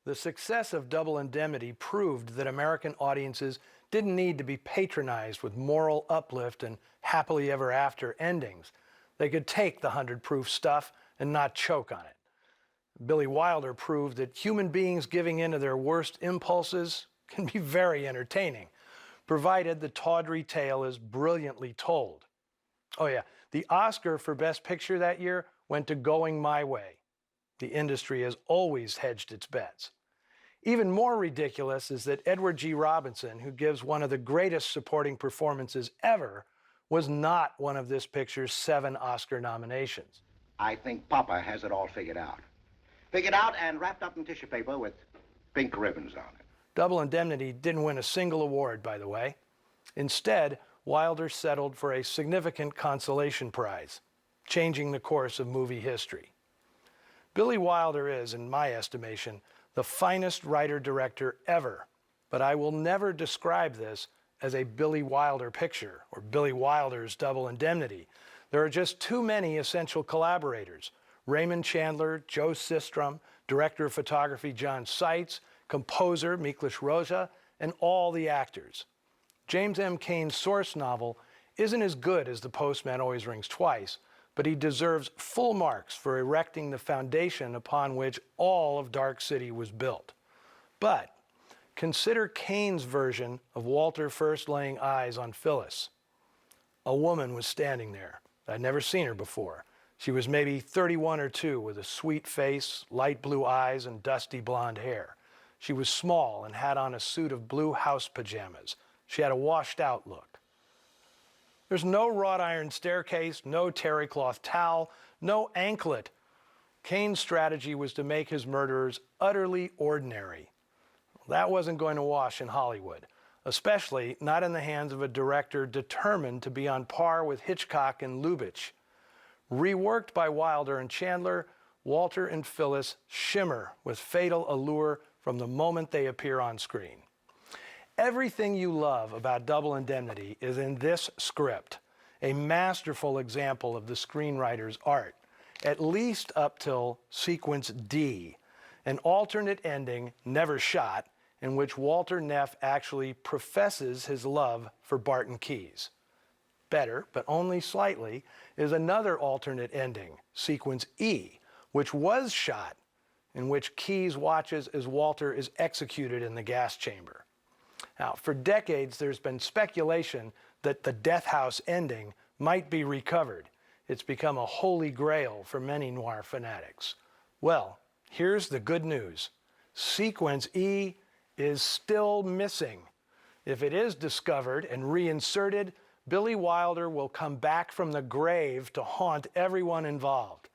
The success of Double Indemnity proved that American audiences didn't need to be patronized with moral uplift and happily ever after endings. They could take the 100-proof stuff and not choke on it. Billy Wilder proved that human beings giving in to their worst impulses can be very entertaining, provided the tawdry tale is brilliantly told. Oh yeah, the Oscar for Best Picture that year went to Going My Way. The industry has always hedged its bets. Even more ridiculous is that Edward G. Robinson, who gives one of the greatest supporting performances ever, was not one of this picture's 7 Oscar nominations. I think Papa has it all figured out. Figured out and wrapped up in tissue paper with pink ribbons on it. Double Indemnity didn't win a single award, by the way. Instead, Wilder settled for a significant consolation prize, changing the course of movie history. Billy Wilder is, in my estimation, the finest writer-director ever, but I will never describe this as a Billy Wilder picture or Billy Wilder's Double Indemnity. There are just too many essential collaborators: Raymond Chandler, Joe Sistrom, director of photography John Seitz, composer Miklos Rozsa, and all the actors. James M. Cain's source novel isn't as good as The Postman Always Rings Twice, but he deserves full marks for erecting the foundation upon which all of Dark City was built. But consider Cain's version of Walter first laying eyes on Phyllis. A woman was standing there. I'd never seen her before. She was maybe 31 or 2 with a sweet face, light blue eyes, and dusty blonde hair. She was small and had on a suit of blue house pajamas. She had a washed-out look. There's no wrought iron staircase, no terry cloth towel, no anklet. Cain's strategy was to make his murderers utterly ordinary. That wasn't going to wash in Hollywood, especially not in the hands of a director determined to be on par with Hitchcock and Lubitsch. Reworked by Wilder and Chandler, Walter and Phyllis shimmer with fatal allure from the moment they appear on screen. Everything you love about Double Indemnity is in this script, a masterful example of the screenwriter's art, at least up till sequence D, an alternate ending never shot in which Walter Neff actually professes his love for Barton Keyes. Better, but only slightly, is another alternate ending, sequence E, which was shot, in which Keyes watches as Walter is executed in the gas chamber. Now, for decades, there's been speculation that the Death House ending might be recovered. It's become a holy grail for many noir fanatics. Well, here's the good news. Sequence E is still missing. If it is discovered and reinserted, Billy Wilder will come back from the grave to haunt everyone involved.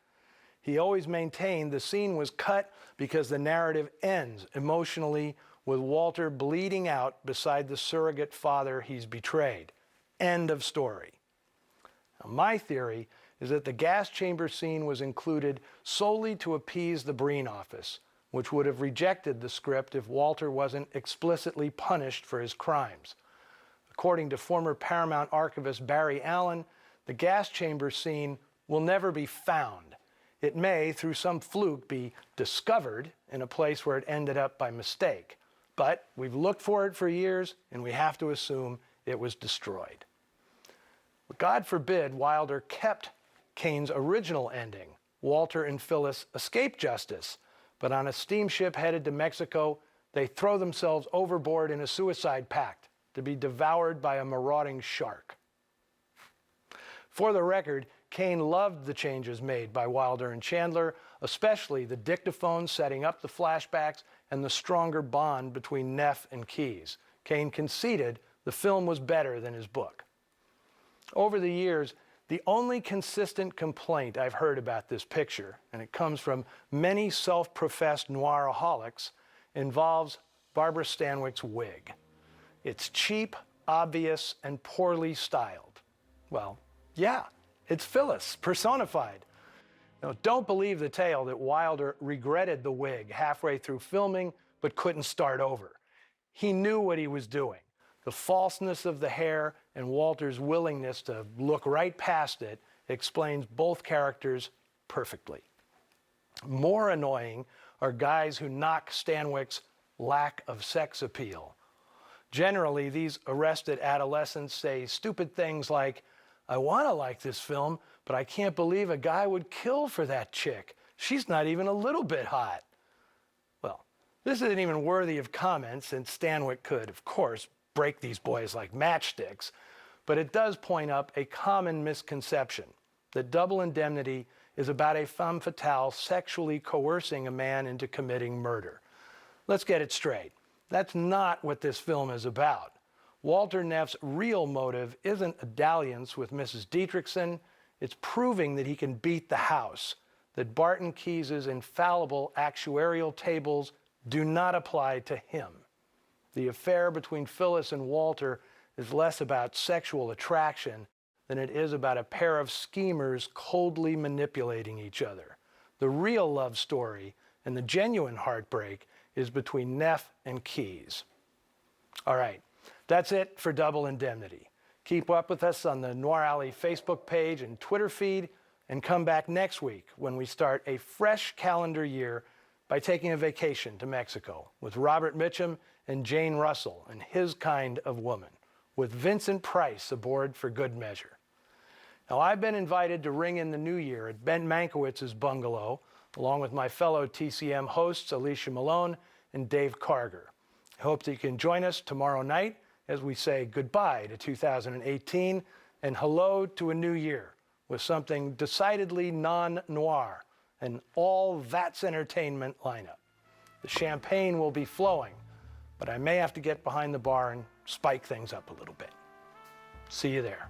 He always maintained the scene was cut because the narrative ends emotionally with Walter bleeding out beside the surrogate father he's betrayed. End of story. Now, my theory is that the gas chamber scene was included solely to appease the Breen office, which would have rejected the script if Walter wasn't explicitly punished for his crimes. According to former Paramount archivist Barry Allen, the gas chamber scene will never be found. It may, through some fluke, be discovered in a place where it ended up by mistake. But we've looked for it for years, and we have to assume it was destroyed. But God forbid Wilder kept Cain's original ending. Walter and Phyllis escape justice, but on a steamship headed to Mexico, they throw themselves overboard in a suicide pact to be devoured by a marauding shark. For the record, Cain loved the changes made by Wilder and Chandler, especially the dictaphone setting up the flashbacks and the stronger bond between Neff and Keyes. Cain conceded the film was better than his book. Over the years, the only consistent complaint I've heard about this picture, and it comes from many self-professed noiraholics, involves Barbara Stanwyck's wig. It's cheap, obvious, and poorly styled. Well, yeah, it's Phyllis personified. Now, don't believe the tale that Wilder regretted the wig halfway through filming but couldn't start over. He knew what he was doing. The falseness of the hair and Walter's willingness to look right past it explains both characters perfectly. More annoying are guys who knock Stanwyck's lack of sex appeal. Generally, these arrested adolescents say stupid things like, I want to like this film, but I can't believe a guy would kill for that chick. She's not even a little bit hot. Well, this isn't even worthy of comment, since Stanwyck could, of course, break these boys like matchsticks, but it does point up a common misconception that Double Indemnity is about a femme fatale sexually coercing a man into committing murder. Let's get it straight. That's not what this film is about. Walter Neff's real motive isn't a dalliance with Mrs. Dietrichson. It's proving that he can beat the house, that Barton Keyes' infallible actuarial tables do not apply to him. The affair between Phyllis and Walter is less about sexual attraction than it is about a pair of schemers coldly manipulating each other. The real love story and the genuine heartbreak is between Neff and Keyes. All right, that's it for Double Indemnity. Keep up with us on the Noir Alley Facebook page and Twitter feed, and come back next week when we start a fresh calendar year by taking a vacation to Mexico with Robert Mitchum and Jane Russell and His Kind of Woman, with Vincent Price aboard for good measure. Now, I've been invited to ring in the new year at Ben Mankiewicz's bungalow, along with my fellow TCM hosts Alicia Malone and Dave Karger. I hope that you can join us tomorrow night as we say goodbye to 2018 and hello to a new year with something decidedly non-noir, an all-that's entertainment lineup. The champagne will be flowing, but I may have to get behind the bar and spike things up a little bit. See you there.